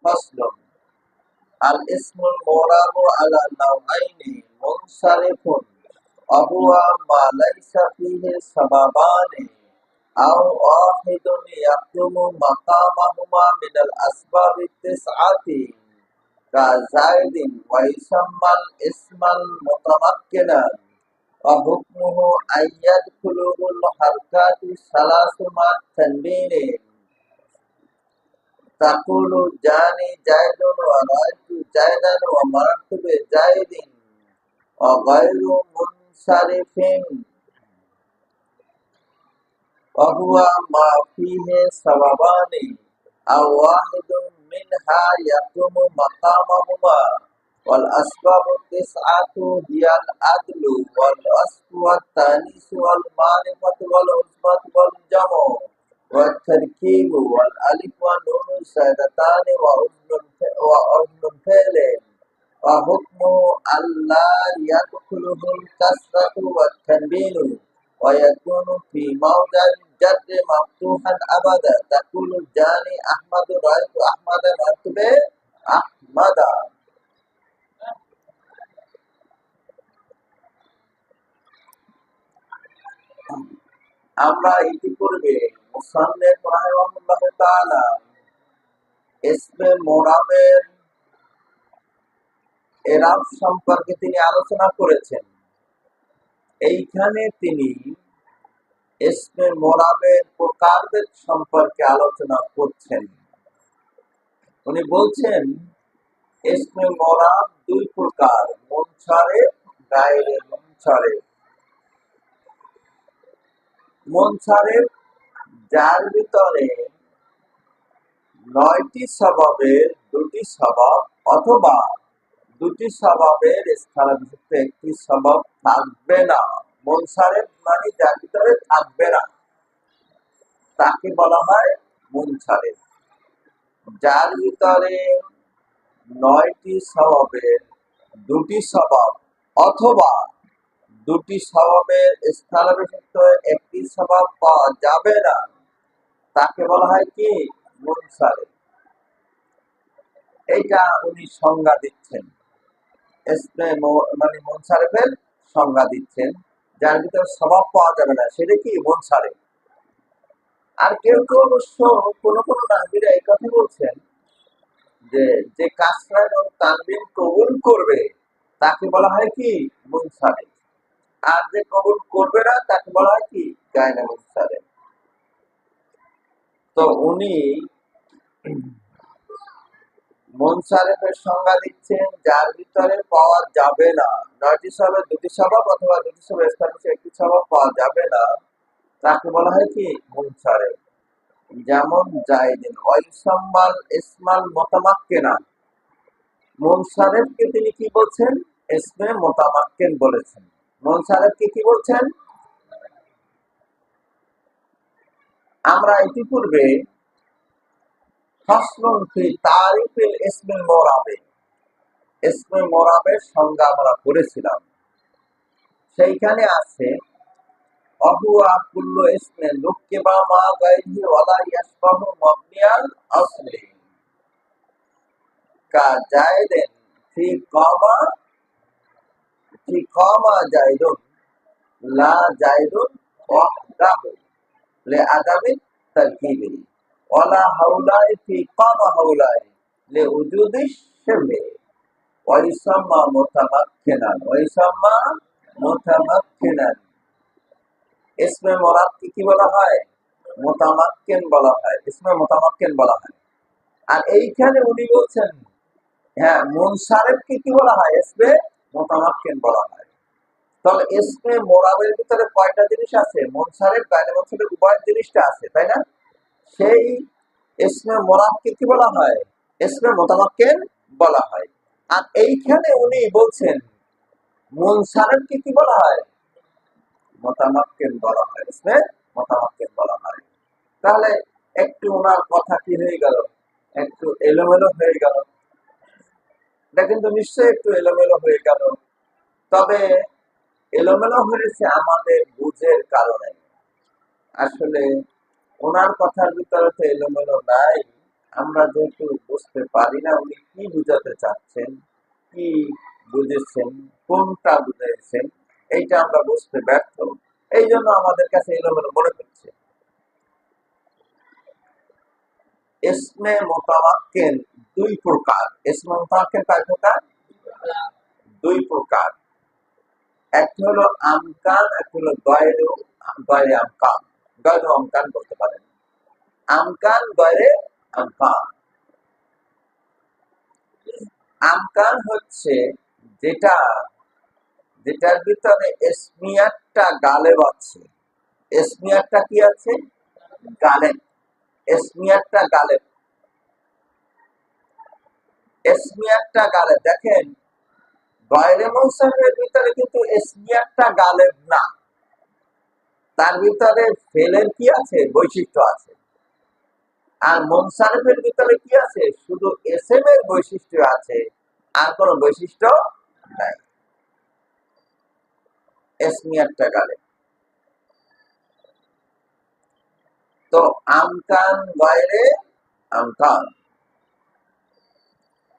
ফাসলুন আল ইসমুল মুরাবু আলা নাওআইনি মুনসারিফুন ওয়া হুয়া মা লাইসা ফীহি সাবাবানি আও ওয়াহিদুন ইয়াকুমু মাকামাহুমা মিনাল আসবাবি তিসআতি কা যায়দিন ওয়া ইসাম্মাল ইসমাল মুতামাক্কিনান ওয়া হুকমুহু আইয়াদখুলুহুল হারকাতু সালাসু মা তানবিনি তাকুলু জানি জায়দুন ওয়া রাআইতু জায়দান ওয়া মারারতু বিজায়দিন ওয়া গায়রু মুনসারিফিন ওয়া হুয়া মা ফীহি সাবাবানি আও ওয়াহিদুন মিনহা ইয়াকুমু মাকামাহুমা ওয়াল আসবাবু তিসআতু হিয়াল আদলু ওয়াল আসফু ওয়াত তানিসু ওয়াল মারিফাতু ওয়াল উসবাতু ওয়াল জামু والتركيب والألف والنون السادتان وأذن فعل وحكمه ألا يدخله الكسرة والتنوين ويكون في موضع الجر مفتوحا أبدا تقول جاني أحمد رأيت أحمد مكتوب أحمد আমরা ইতিপূর্বে মুসান্নিফ রাহিমাহুল্লাহ তাআলা ইসমে মুরাবের এরাব সম্পর্কে তিনি আলোচনা করেছেন। এইখানে তিনি ইসমে মুরাবের প্রকারভেদ সম্পর্কে আলোচনা করছেন। উনি বলছেন ইসমে মুরাব দুই প্রকার, মুনসারিফ, গায়রে মুনসারিফ। মুনসারিফ যার ভিতরে 9টি সবাবের 2টি সবাব অথবা 2টি সবাবের স্থলাভিষিক্ত একটি সবাব থাকবে না। মুনসারিফ মানে যার ভিতরে থাকবে না, তাকে বলা হয় মুনসারিফ। যার ভিতরে 9টি সবাবের 2টি সবাব অথবা 2টি সবাবের স্থলাভিষিক্ত একটি সবাব পাওয়া যাবে না, তাকে বলা হয় কি? মুনসারিফ। এইটা উনি সংজ্ঞা দিচ্ছেন, মানে মুনসারিফের সংজ্ঞা দিচ্ছেন। যার ভিতরে সবাব পাওয়া যাবে না সেটা কি? মুনসারিফ। আর কেউ কেউ অবশ্য কোনো কোনো নাহবীরা এই কথা বলছেন যে কাসরা এবং তানবিন কবুল করবে তাকে বলা হয় কি? মুনসারিফ। আর যে কবুল করবে না তাকে বলা হয় কি? গায়রে মুনসারিফ। তো উনি মুনসারিফের সংজ্ঞা দিচ্ছেন যার ভিতরে পাওয়া যাবে না, 9টি সবাব 2টি সবাব অথবা 2টি সবাব স্থলাভিষিক্ত একটি সবাব পাওয়া যাবে না, তাকে বলা হয় কি? মুনসারিফ। যেমন জায়দিন ওয়াইসাম্মাল ইসমাল মুতামাক্কিনা। মুনসারিফকে তিনি কি বলছেন? ইসমে মুতামাক্কিন বলেছেন। মুনসারিফকে কি বলছেন? আমরা ইতিপূর্বে ফাসলুন ফি তারিফিল ইসমিল মুরাবে, ইসমে মুরাবের সংজ্ঞা আমরা পড়েছিলাম। সেইখানে আছে অহুয়া কুল্লু ইসমে লুকিবা মা গায়রিহি ওয়ালা ইয়াশবাহু মাবনিয়াল আসলি কা জায়দিন ফি কামা জায়দুন লা জায়দুন ওয়াহদাহু লিআদামি তারকিবি ওয়ালা হাউলাই ফি কামা হাউলাই লিউজুদি শিবহি ওয়া ইসাম্মা মুতামাক্কিনান। ইসমে মুরাদকে কি বলা হয়? মুতামাক্কিন বলা হয়, ইসমে মুতামাক্কিন বলা হয়। আর এইখানে উনি বলছেন হ্যাঁ, মুনসারিফকে কি বলা হয়? ইসমে মুতামাক্কিন বলা হয়। তাহলে ইসমে মুরাবের ভিতরে কয়টা জিনিস আছে? মুনসারিফ, গায়রে মুনসারিফ উভয় জিনিসটা আছে, তাই না? সেই ইসমে মুরাদকে কি বলা হয়? ইসমে মুতামাক্কিন বলা হয়। আর এইখানে উনি বলছেন মুনসারিফকে কি বলা হয়? মুতামাক্কিন বলা হয়, ইসমে মুতামাক্কিন বলা হয়। তাহলে একটু ওনার কথা কি হয়ে গেল? একটু এলোমেলো হয়ে গেল। এটা কিন্তু নিশ্চয়ই একটু এলোমেলো হয়ে গেল। তবে এলোমেলো হয়েছে আমাদের বুঝের কারণে। আসলে ওনার কথার ভিতরে তো এলোমেলো নাই, আমরা যেহেতু বুঝতে পারি না উনি কি বুঝাতে চাচ্ছেন, কি বুঝেছেন, কোনটা বুঝেছেন, এইটা আমরা বুঝতে ব্যর্থ। এই জন্য আমাদের কাছে এলোমেলো মনে হচ্ছে। ইসমে মুতামাক্কিন দুই প্রকার। ইসমে মুতামাক্কিন কয় প্রকার? দুই প্রকার। একটা হলো আমকান, একটা হলো গয়রে আমকান। গয়রে আমকান বলতে পারেন, আমকান গয়রে আমকান। আমকান হচ্ছে যেটার ভিতরে এসমিয়াতটা গালেব আছে। এসমিয়াতটা কি আছে? গালেব। এসমিয়াতটা গালেব। এসমিয়াতটা গালেব। দেখেন গয়রে মৌসাফের ভিতরে কিন্তু এসমিয়াতটা গালেব না, তার ভিতরে ফেলের কি আছে? বৈশিষ্ট্য আছে। আর মুনসারিফের ভিতরে কি আছে? শুধু এসএম এর বৈশিষ্ট্য আছে, আর কোন বৈশিষ্ট্য নাই। এসমিয়াতটা গালেব। তো আমকান গয়রে আমকান,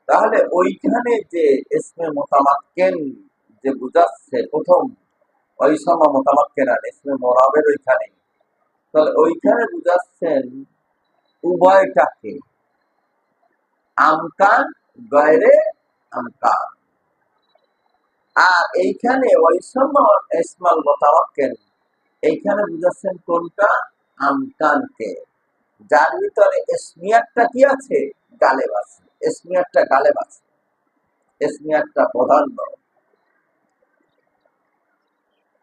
তাহলে ওইখানে যে ইসমে মুতামাক্কিন যে বুঝাচ্ছে প্রথম ওইসমা মুতামাক্কিন আর ইসমে মুরাবের ওইখানে, তাহলে ওইখানে বুঝাচ্ছেন উভয়টাকে, আমকান গয়রে আমকান। আর এইখানে ওইসমা ইসমাল মুতামাক্কিন, এইখানে বুঝাচ্ছেন কোনটা? আমকানকে, যার ভিতরে ইসমিয়াতটা কি আছে? গালেব আছে। ইসমিয়াতটা গালেব আছে, ইসমিয়াতটা প্রাধান্য।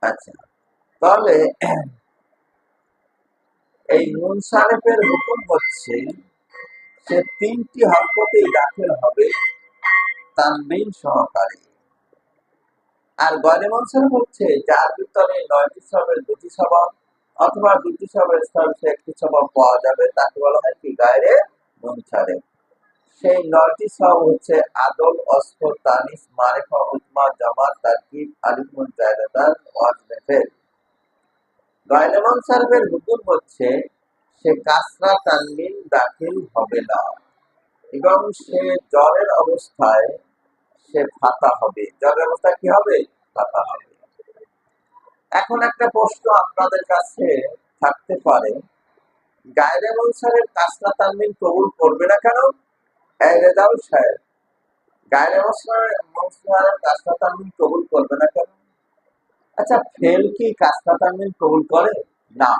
আচ্ছা, তাহলে এই মুনসারিফের হুকুম হচ্ছে সে তিনটি হরকতেই দাখিল হবে তানবিন সহকারে। আর গয়রে মুনসারিফ হচ্ছে যার ভিতরে 9টি সবের 2টি স্বভাব, অথবা 2টি সবের স্থলে একটি স্বভাব পাওয়া যাবে, তাকে বলা হয় কি? গয়রে মুনসারিফ। সেই 9টি সব হচ্ছে আদল, অস্ফর, তানিস, মারিফা, উজমা, জামা, তারকিব, আলিফ, নুন, জায়দাতান, ওয়াজনে ফেল। গয়রে মুনসারিফের হুকুম হচ্ছে সে কাসরা তানবিন দাখিল হবে না, এবং সে জ্বরের অবস্থায় সে ফাতা হবে। জ্বরের অবস্থায় কি হবে? ফাতা হবে। এখন একটা প্রশ্ন আপনাদের কাছে থাকতে পারে, গায়রে মুনসারিফ কাসরা তানবিন কবুল করবে না কেন? এই রেজাউল সাহেব, গায়রে মুনসারিফ কাসরা তানবিন কবুল করবে না কেন? আচ্ছা, ফেল কি কাসরা তানবিন কবুল করে? না,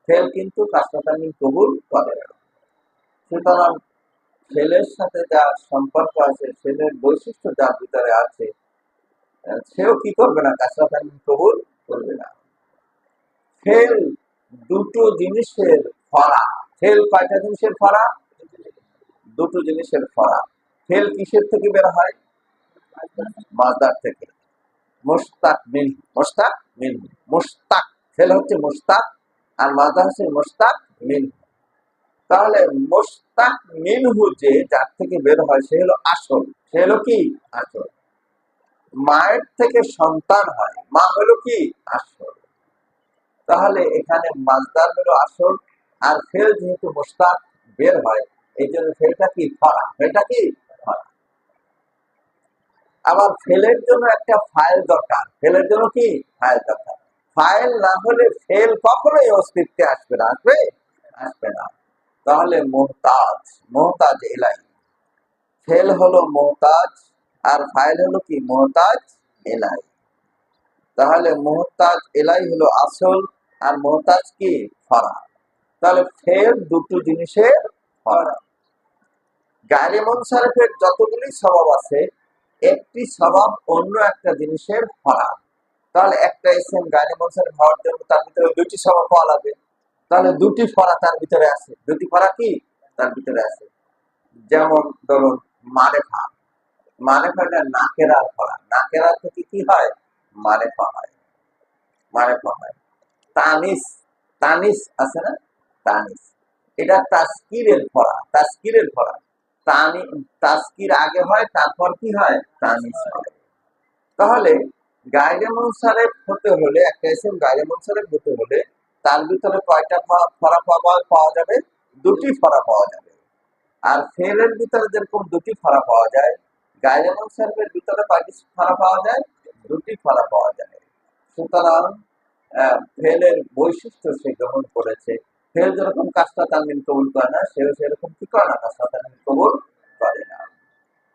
ফেল কিন্তু কাসরা তানবিন কবুল করে না। সুতরাং ছেলের সাথে যার সম্পর্ক আছে, ছেলের বৈশিষ্ট্য যার ভিতরে আছে, সেও কি করবে না? কাসরা তানবিন কবুল করবে না। ফেল দুটো জিনিসের ফরা। ফেল কয়টা জিনিসের ফরা? দুটো জিনিসের ফরা। ফেল কিসের থেকে বের হয়? মাজদার থেকে। মুশতাক মিন, মুশতাক মিন, মুশতাক। ফেল হচ্ছে মুশতাক, আর মাজদার হচ্ছে মুশতাক মিন। তাহলে মুশতাক মিনহু যে যার থেকে বের হয় সে হলো আসল। সে হলো কি? আসল। মায়ের থেকে সন্তান হয়, মা হলো কি? আসল। তাহলে এখানে মাজদার হলো আসল, আর ফেল যেহেতু মুশতাক বের হয়, এই জন্য ফেলটা কি? ফরা। ফেলটা কি? ফরা। আবার ফেলের জন্য একটা ফাইল দরকার। ফেলের জন্য কি? ফাইল দরকার। ফাইল না হলে ফেল কখনোই অস্তিত্বে আসবে না। আসবে? আসবে না। তাহলে মোহতাজ, মোহতাজ এলাই। ফেল হলো মোহতাজ, আর ফাইল হলো কি? মোহতাজ এলাই। তাহলে মোহতাজ এলাই হলো আসল, আর মোহতাজ কি? ফরা। তাহলে ফেল দুটো জিনিসের ফরা। গায়রে মুনসারিফের যতগুলি স্বভাব আছে, একটি স্বভাব অন্য একটা জিনিসের ফরা। তাহলে একটা ইসম গায়রে মুনসারিফ হওয়ার জন্য তার ভিতরে দুটি স্বভাব পাওয়া লাগবে। তাহলে দুটি ফরা তার ভিতরে আছে। দুটি ফরা কি? তার ভিতরে আছে। যেমন ধরুন মারেফা। মারেফাটা নাকেরার ফরা। নাকেরা থেকে কি হয়? মারেফা হয়। মারেফা হয়। তানিস, তানিস আছে না? তানিস, এটা তাসকিরের ফরা। তাসকিরের ফরা। তাসকির আগে হয়, তারপর কি হয়? তানিস হয়। তাহলে গায়রে মুনসারিফ হতে হলে, একটা ইসম গায়রে মুনসারিফ হতে হলে তার ভিতরে কয়টা ফরা পাওয়া যাবে? দুটি ফরা পাওয়া যাবে। আর ফেলের ভিতরে যেরকম দুটি ফাড়া পাওয়া যায়, গায়রে মুনসারিফের ভিতরে কয়টি ফাড়া পাওয়া যায়? দুটি ফাড়া পাওয়া যায়। সুতরাং ফেলের বৈশিষ্ট্য সে গ্রহণ করেছে। ফেল যেরকম কাজটা তানবিন কবুল করে না, সেও সেরকম কি করে না, কাজটা তানবিন কবুল করে না।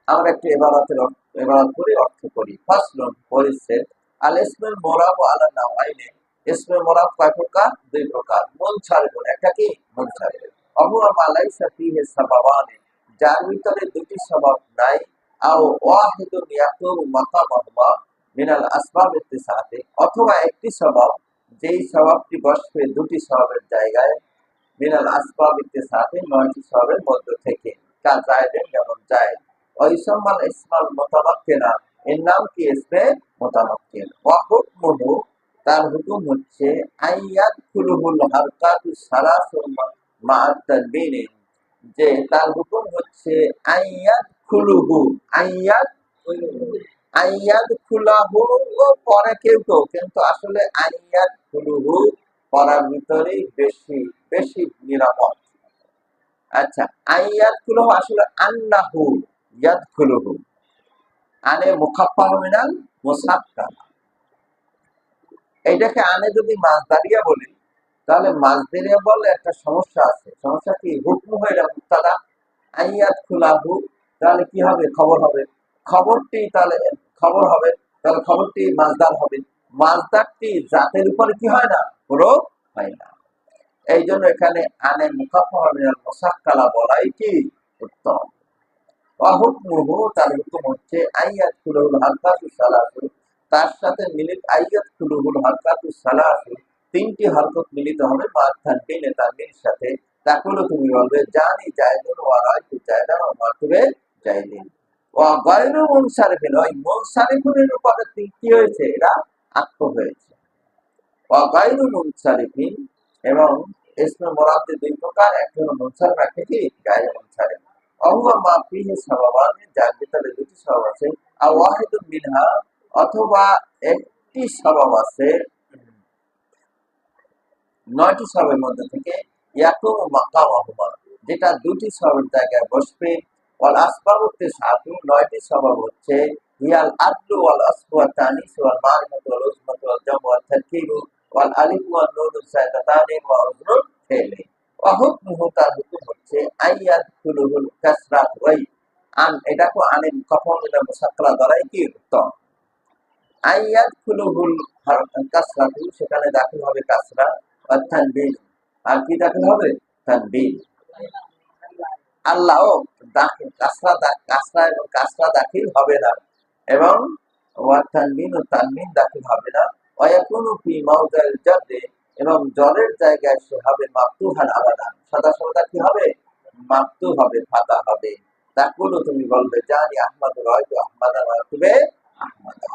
আমরা একটু এবারত করে অর্থ করি। ফাসলুন পরিচ্ছেদ। আল ইসমুল মুরাব আলা নাওয়াইনি। ইসমুল মুরাব কয় প্রকার? দুই প্রকার। মুনসারিফুন, একটা কি? মুনসারিফ। অহুয়া মা লাইসা ফীহি সাবাবানি, যার ভিতরে দুটি স্বভাব নাই। আও ওয়াহিদুন ইয়াকুমু মাকামাহুমা মিনাল আসবাব ইত্তিসাতি, অথবা একটি স্বভাব, যেই স্বভাবটি বসবে দুটি স্বভাবের জায়গায়, মিনাল আসবাব ইত্তিসাতি, নয়টি স্বভাবের মধ্য থেকে। কা জায়দেন, যেমন জায়দ। ওয়াইসাম্মাল ইসমাল মুতামাক্কিনা, এর নাম কি? ইসমে মুতামাক্কিন। ওয়া হুকমুহু, তার হুকুম হচ্ছে আইয়াত কুলুহুল হারকাতুস সালাসু মা'আত তানবিনি, যে তার হুকুম হচ্ছে আইয়াত খুলুহু, আইয়াত আইয়াদ খুলাহু পরে কেউ কেউ, কিন্তু আসলে আইয়াদ খুলুহু পড়ার ভিতরেই বেশি বেশি নিরাপদ। আচ্ছা, আইয়াদ খুলুহু আসলে আন্নাহু ইয়াদ খুলুহু, আনে মুখাফফাফ মিনাল মুসাক্কাল। এইটাকে আনে যদি মাসদারিয়া বলি, তাহলে মাসদারিয়া বললে একটা সমস্যা আছে। সমস্যা কি? হুকম হয়ে যাবে মুবতাদা, আইয়াদ খুলাহু, তাহলে কি হবে? খবর হবে। খবরটি তাহলে খবর হবে, তাহলে খবরটি মাসদার হবে। মাসদারটি জাতের উপরে কি হয় না? প্রয়োগ হয় না। এই জন্য এখানে আনে মুখাফফা মিনাল মুসাক্কালা বলাই কি উত্তম। ওয়াহুকমুহু, তার হুকুম হচ্ছে আইয়াত কুলুহুল হারকাতুস সালাসু, তার সাথে মিলিত আইয়াত কুলুহুল হারকাতুস সালাসু, তিনটি হরকত মিলিত হবে মা তানবিনে, তানবিনের সাথে। তাকুলু, তুমি বলবে জানি জায়দুন ওয়া রাইতু জায়দান ওয়া মারতুবে জায়দিন। ওয়া গায়রু মুনসারিফিন, ওই মুনসারিফিনের উপরে কি হয়েছে? এরা আত্ম হয়েছে। ওয়া গায়রু মুনসারিফিন, এবং ইসমে মুরাদ দুই প্রকার, একটি হলো মুনসারিফ, একটি কি গায়রু মুনসারিফ। অহুয়া মা ফীহি সাবাবানি, যার ভিতরে দুটি স্বভাব আছে। আও ওয়াহিদুন মিনহা, অথবা একটি স্বভাব আছে নয়টি স্বভাবের মধ্যে থেকে। ইয়াকুমু মাকামাহুমা, যেটা দুটি স্বভাবের জায়গায় বসবে। ওয়াল আসবাবু তিসআতু, নয়টি স্বভাব হচ্ছে হিয়াল আদলু ওয়াল আসফু ওয়াত তানিস ওয়াল মারিফাতু ওয়াল উজমাতু ওয়াল জামু ওয়াত তারকিবু ওয়াল আলিফু ওয়ান নুনু সাকিতাতানি ওয়া উজনুল ফি'লি। ওয়া হুকমুহু, তার হুকুম হচ্ছে আইয়াদখুলুহুল কাসরাত ওয়াই আন, এটাকে আনিল কখন মুসাক্কালা দ্বারাই কি উত্তম। আইয়াদখুলুহুল কাসরাতু, সেখানে দাখিল হবে কাসরা, আর তানবিন, আর কি দাখিল হবে? তানবিন। আল্লাহ দাখিল, কাসরা এবং কাসরা দাখিল হবে না, এবং ওয়া তানবিন ও তানবিন দাখিল হবে না। ওয়া ইয়াকুনু ফি মাওদিল জাররি, এবং জরের জায়গায় সে হবে মাফতুহান আবাদান, সদা সর্বদা কি হবে? মাফতু হবে, ফাতা হবে। তাকুলু, তুমি বলবে জানি আহমাদু রাইতু আহমাদা মারতুবে আহমাদা।